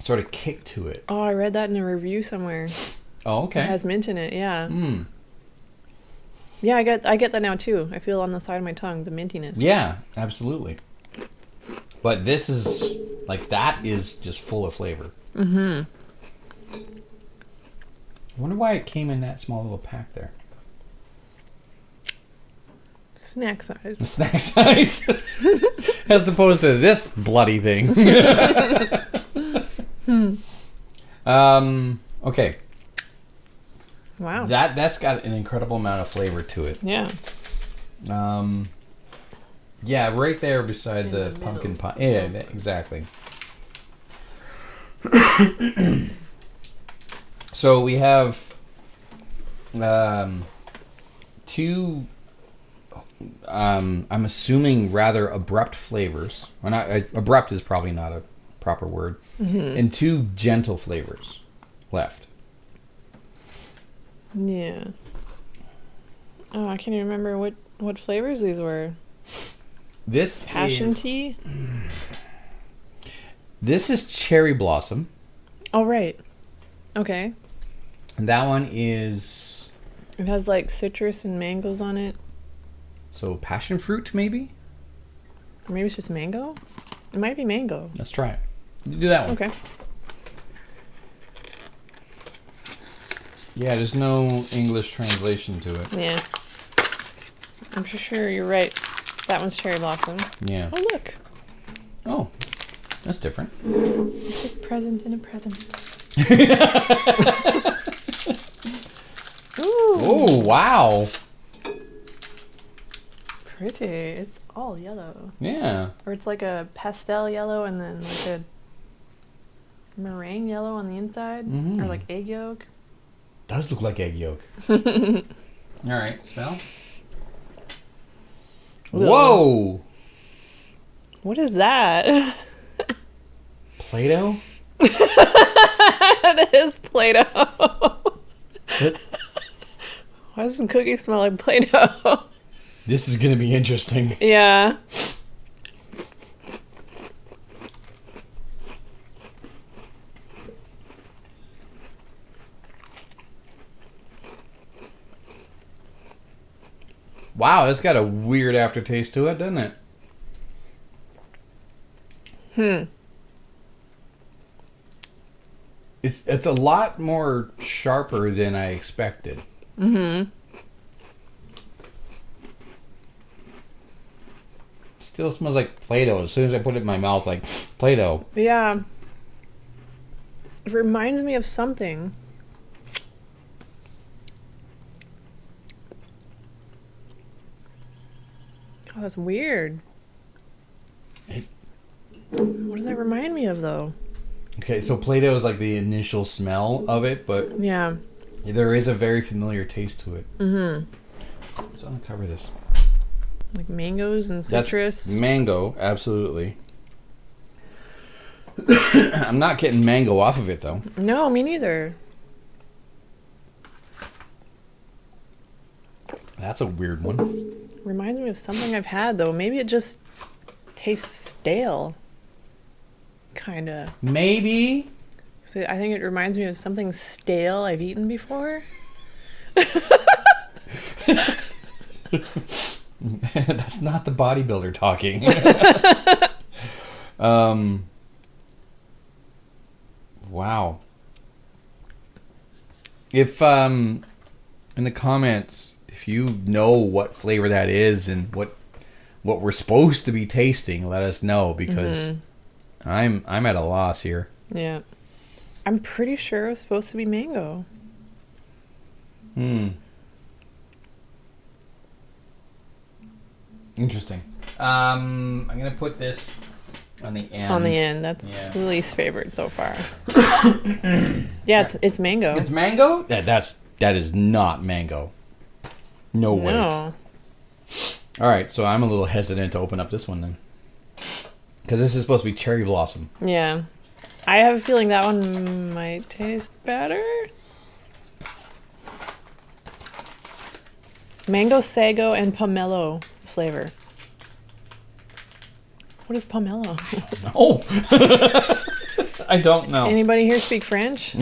sort of kick to it. Oh, I read that in a review somewhere. Oh, okay. It has mint in it, yeah. Mm. Yeah, I get that now too. I feel on the side of my tongue the mintiness. Yeah, absolutely. But this is like that is just full of flavor. Mm-hmm. I wonder why it came in that small little pack there. Snack size. The snack size, as opposed to this bloody thing. Okay. Wow. That's got an incredible amount of flavor to it. Yeah. Yeah, right there beside In the the pumpkin middle. pie. Yeah, exactly. So we have two. I'm assuming rather abrupt flavors. Or not, abrupt is probably not a proper word. Mm-hmm. And two gentle flavors left. Yeah. Oh, I can't even remember what flavors these were. This Passion is, tea? This is cherry blossom. Oh, right. Okay. And that one is It has like citrus and mangoes on it. so passion fruit maybe. Or maybe it's just mango? It might be mango. Let's try it. You do that one. Okay. Yeah, there's no English translation to it. Yeah. I'm sure you're right. That one's cherry blossom. Yeah. Oh, look. Oh, that's different. It's a present in a present. Ooh. Oh, wow. Pretty. It's all yellow. Yeah. Or it's like a pastel yellow and then like a meringue yellow on the inside. Mhm. Or like egg yolk. Does look like egg yolk. All right, smell. Whoa. What is that? Play-Doh? It is Play-Doh. Th- Why doesn't cookie smell like Play-Doh? This is going to be interesting. Yeah. Wow, it's got a weird aftertaste to it, doesn't it? It's a lot more sharper than I expected. Mm-hmm. Still smells like Play-Doh. As soon as I put it in my mouth, like Play-Doh. Yeah. It reminds me of something. Oh, that's weird. What does that remind me of, though? Okay, so Play-Doh is like the initial smell of it, but Yeah. there is a very familiar taste to it. Mm-hmm. So I'm gonna cover this. Like mangoes and That's citrus. mango, absolutely. I'm not getting mango off of it though. No, me neither. That's a weird one. Reminds me of something I've had, though. Maybe it just tastes stale. Kinda. Maybe. So I think it reminds me of something stale I've eaten before. That's not the bodybuilder talking. Wow. If in the comments, if you know what flavor that is and what we're supposed to be tasting, let us know, because I'm at a loss here. Yeah. I'm pretty sure it was supposed to be mango. Interesting. I'm gonna put this on the end. On the end, that's the least favorite so far. Yeah, it's mango. It's mango? That is not mango. No way. No. All right, so I'm a little hesitant to open up this one then, because this is supposed to be cherry blossom. Yeah. I have a feeling that one might taste better. Mango, sago, and pomelo flavor. What is pomelo? Oh, I don't know. Anybody here speak French?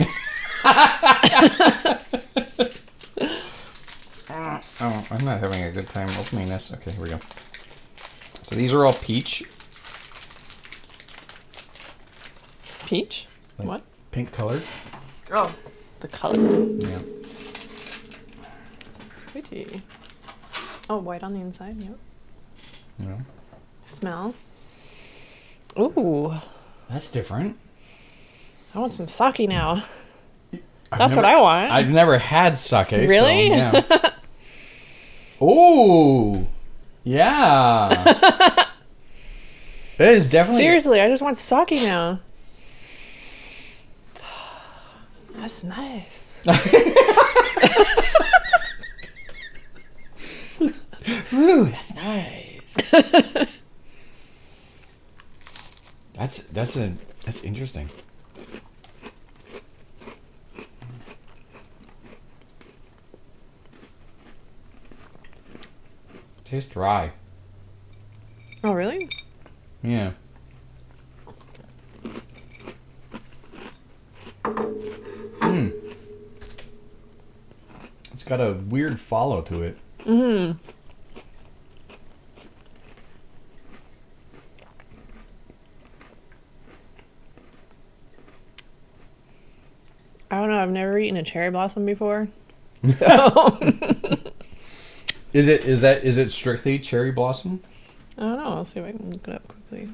Oh, I'm not having a good time opening this. Okay, here we go. So these are all peach. Peach? Like what? Pink colored. Oh, the color. Yeah. Pretty. Oh, white on the inside. Yep. Yeah. Smell. Ooh, That's different. I want some sake now. That's what I want. I've never had sake. Really? So, yeah. Ooh. Yeah. That is definitely. Seriously, I just want sake now. That's nice. Ooh, that's nice. That's interesting. Tastes dry. Oh, really? Yeah. It's got a weird follow to it. I don't know. I've never eaten a cherry blossom before, so Is it strictly cherry blossom? I don't know. I'll see if I can look it up quickly.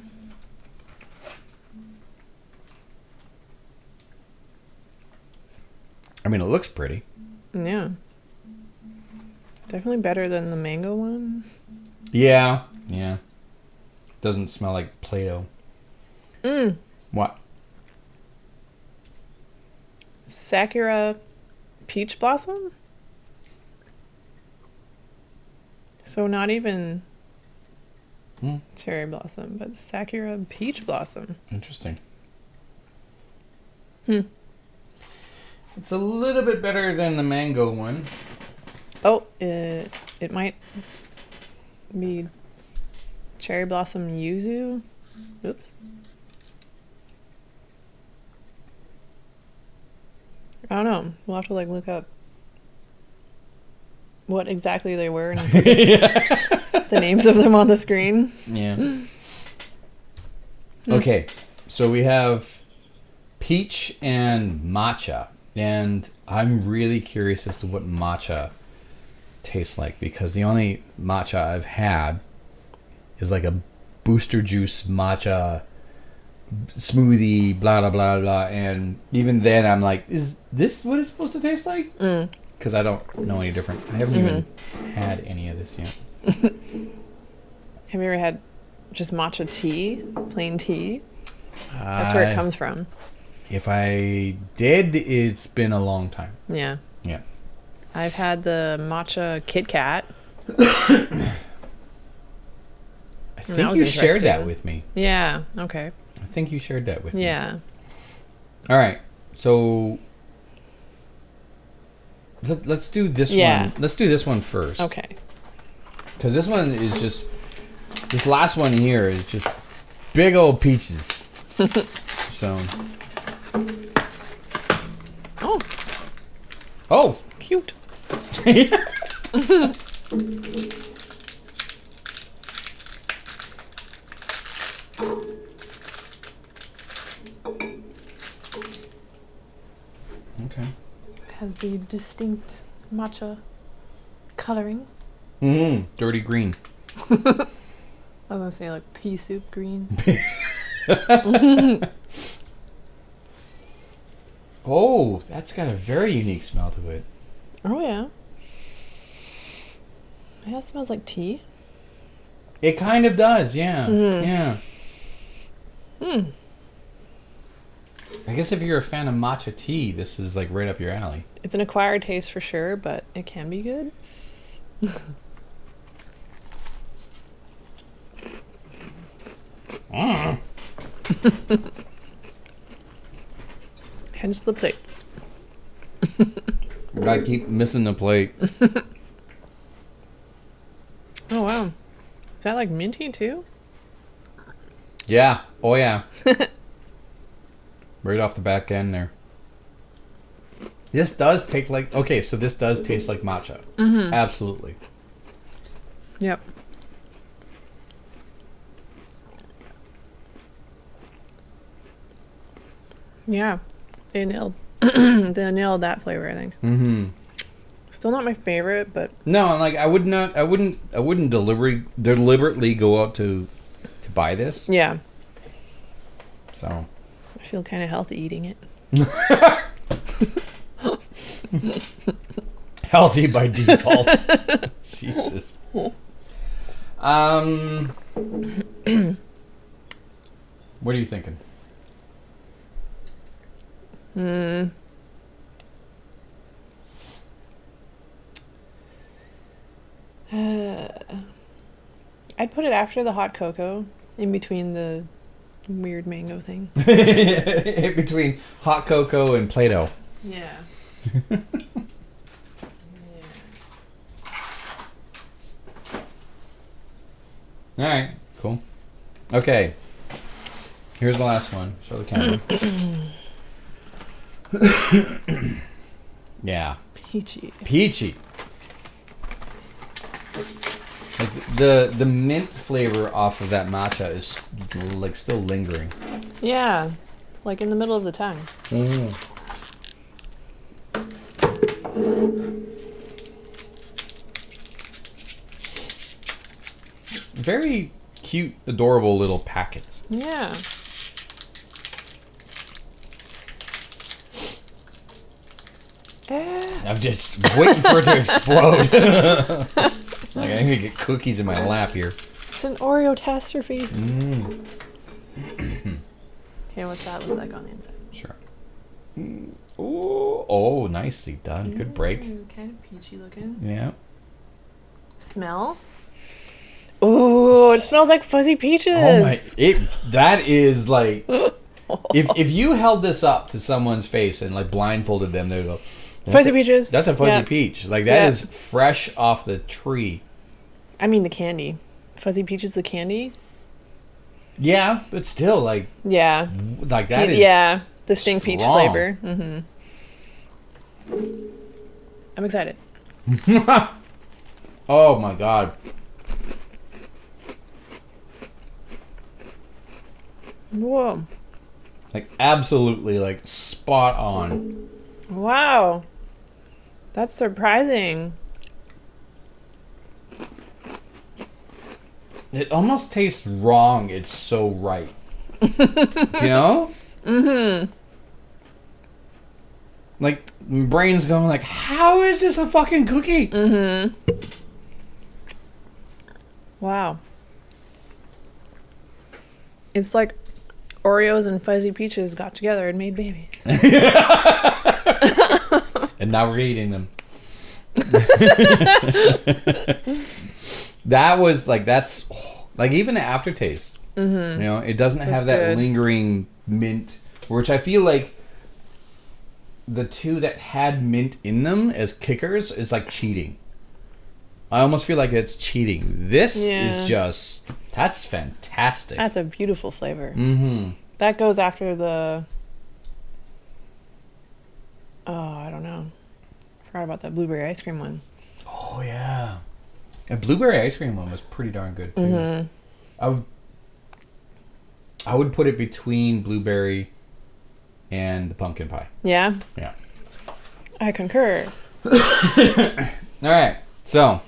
I mean, it looks pretty. Yeah, definitely better than the mango one. Yeah. Yeah. Doesn't smell like Play-Doh. What? Sakura peach blossom. So not even cherry blossom, but Sakura peach blossom. Interesting. It's a little bit better than the mango one. Oh, it might be cherry blossom yuzu. Oops. I don't know. We'll have to look up what exactly they were and put the names of them on the screen. Yeah. Okay, so we have peach and matcha, and I'm really curious as to what matcha tastes like, because the only matcha I've had is like a booster juice matcha smoothie, blah blah blah blah, and even then I'm like, is this what it's supposed to taste like? Because I don't know any different. I haven't even had any of this yet. Have you ever had just matcha tea, plain tea? That's where it comes from. If I did, it's been a long time. Yeah. Yeah. I've had the matcha Kit Kat. I think you shared that interesting. with me. Yeah. Okay. I think you shared that with me. Yeah. All right. So let's do this one. Let's do this one first. Okay. Because this one is just, this last one here is just big old peaches. So. Oh. Oh. Cute. Okay. It has the distinct matcha coloring. Dirty green. I was gonna say like pea soup green. Oh, that's got a very unique smell to it. Oh yeah. Yeah, it smells like tea. It kind of does, yeah. Mhm. Yeah. Hmm. I guess if you're a fan of matcha tea, this is like right up your alley. It's an acquired taste for sure, but it can be good. Hence the plates. I keep missing the plate. Oh wow. Is that like minty too? Yeah. Oh, yeah. Right off the back end there. This does take like... Okay, so this does taste like matcha. Mm-hmm. Absolutely. Yep. Yeah. They nailed that flavor, I think. Mm-hmm. Still not my favorite, but No, like I wouldn't deliberately go out to buy this. yeah. So I feel kind of healthy eating it. healthy by default. Jesus. What are you thinking? I'd put it after the hot cocoa, in between the weird mango thing. Between hot cocoa and Play-Doh. Yeah. All right, cool. Okay, here's the last one. Show the camera. Yeah, peachy. Like the mint flavor off of that matcha is like still lingering. Yeah, like in the middle of the tongue. Very cute, adorable little packets. Yeah. I'm just waiting for it to explode. Like I need to get cookies in my lap here. It's an Oreo catastrophe. Okay, what's that look like on the inside? Sure. Ooh, oh, nicely done. Good break. Kind of peachy looking. Yeah. Smell? Ooh, it smells like fuzzy peaches. Oh my! That is like, if you held this up to someone's face and like blindfolded them, they would go, Fuzzy peaches. That's a fuzzy Yep. peach. Like that is fresh off the tree. I mean the candy. Fuzzy peach is the candy. Yeah, but still, like Yeah. that is Yeah. Distinct peach strong. flavor. Mm-hmm. I'm excited. Oh my god! Whoa. Like absolutely, like spot on. Wow. That's surprising. It almost tastes wrong. It's so right. You know? Mm-hmm. Like my brain's going like, how is this a fucking cookie? Mm-hmm. Wow. It's like Oreos and fuzzy peaches got together and made babies. And now we're eating them. That was like, that's like even the aftertaste. Mm-hmm. You know, it doesn't That's have that good. lingering mint, which I feel like the two that had mint in them as kickers is like cheating. I almost feel like it's cheating. This is just, that's fantastic. That's a beautiful flavor. Mm-hmm. That goes after the... Oh, I don't know. Forgot about that blueberry ice cream one. Oh, yeah. A blueberry ice cream one was pretty darn good too. Mm-hmm. I would put it between blueberry and the pumpkin pie. Yeah? Yeah. I concur. All right. So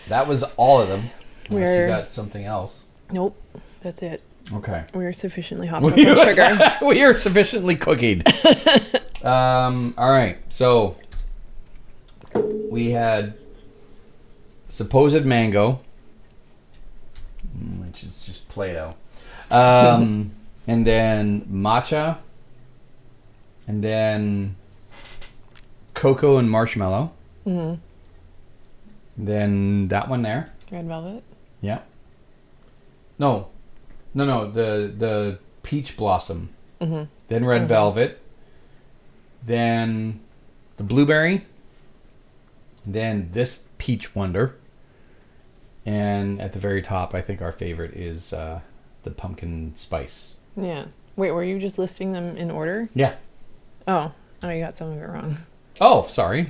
that was all of them. Unless you got something else. Nope. That's it. Okay. We're sufficiently hopped up on sugar. We are sufficiently cookied. All right. So we had supposed mango, which is just Play-Doh. And then matcha. And then cocoa and marshmallow. Mm-hmm. Then that one there. Red velvet. Yeah. No. The peach blossom. Mm-hmm. Then red velvet. Then the blueberry. Then this peach wonder. And at the very top, I think our favorite is the pumpkin spice. Yeah. Wait, were you just listing them in order? Yeah. Oh, you got some of it wrong. Oh, sorry.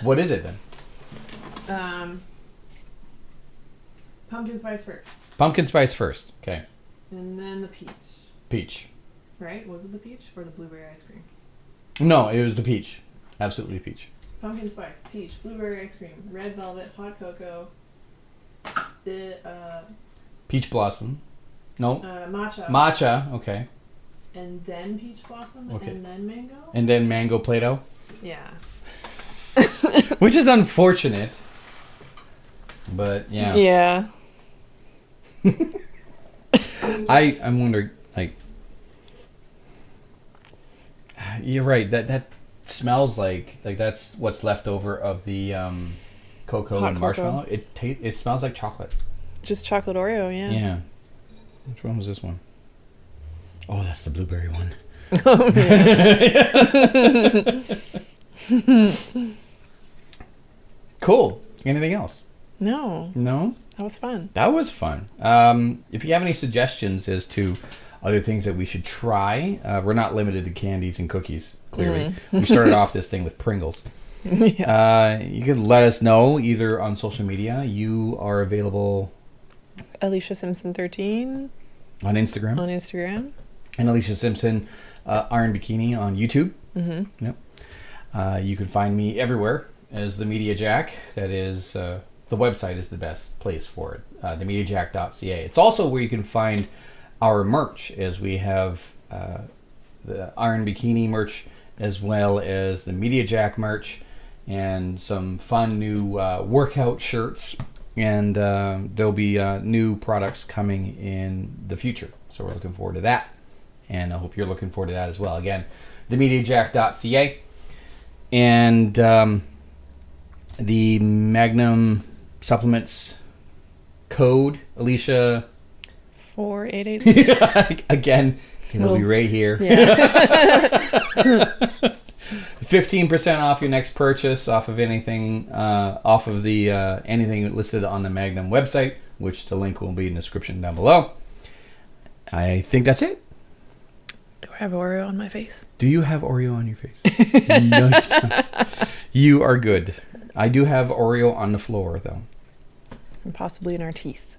What is it then? Pumpkin spice first. Pumpkin spice first. Okay. And then the peach. Peach. Right? Was it the peach or the blueberry ice cream? No, it was the peach. Absolutely peach. Pumpkin spice, peach, blueberry ice cream, red velvet, hot cocoa, the Peach blossom. No. matcha. Matcha. Okay. And then peach blossom. Okay. And then mango. And then mango Play-Doh. Yeah. Which is unfortunate. But yeah. Yeah. I'm wondering, like, you're right. That smells like that's what's left over of the cocoa Hot and marshmallow. It smells like chocolate. Just chocolate Oreo, yeah. Yeah. Which one was this one? Oh, that's the blueberry one. Oh, yeah. Cool. Anything else? No, No? that was fun. That was fun. If you have any suggestions as to other things that we should try, we're not limited to candies and cookies, clearly. We started off this thing with Pringles. Yeah. You could let us know either on social media. You are available Alicia Simpson 13 on Instagram. on Instagram. And Alicia Simpson Iron Bikini on YouTube. Mm-hmm. Yep. You can find me everywhere as the Media Jack. That is, the website is the best place for it. TheMediaJack.ca. It's also where you can find our merch, as we have the Iron Bikini merch as well as the Media Jack merch and some fun new workout shirts. And there'll be new products coming in the future. So we're looking forward to that. And I hope you're looking forward to that as well. Again, TheMediaJack.ca. And the Magnum supplements code, Alicia. 4886. Again, it'll be right here. Yeah. 15% off your next purchase off of anything, off of the anything listed on the Magnum website, which the link will be in the description down below. I think that's it. Do I have Oreo on my face? Do you have Oreo on your face? No, you don't. You are good. I do have Oreo on the floor, though. And possibly in our teeth.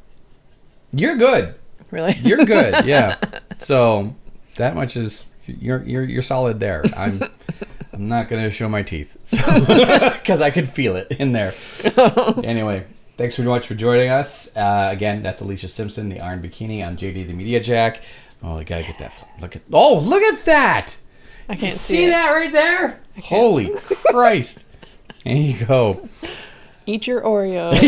You're good. Really? You're good. Yeah. So that much is you're solid there. I'm not gonna show my teeth, because I could feel it in there. Anyway, thanks very much for joining us. Again, that's Alicia Simpson, the Iron Bikini. I'm JD, the Media Jack. Oh, you gotta get that. Look at that! I can't see it. that right there. Holy Christ! There you go. Eat your Oreos.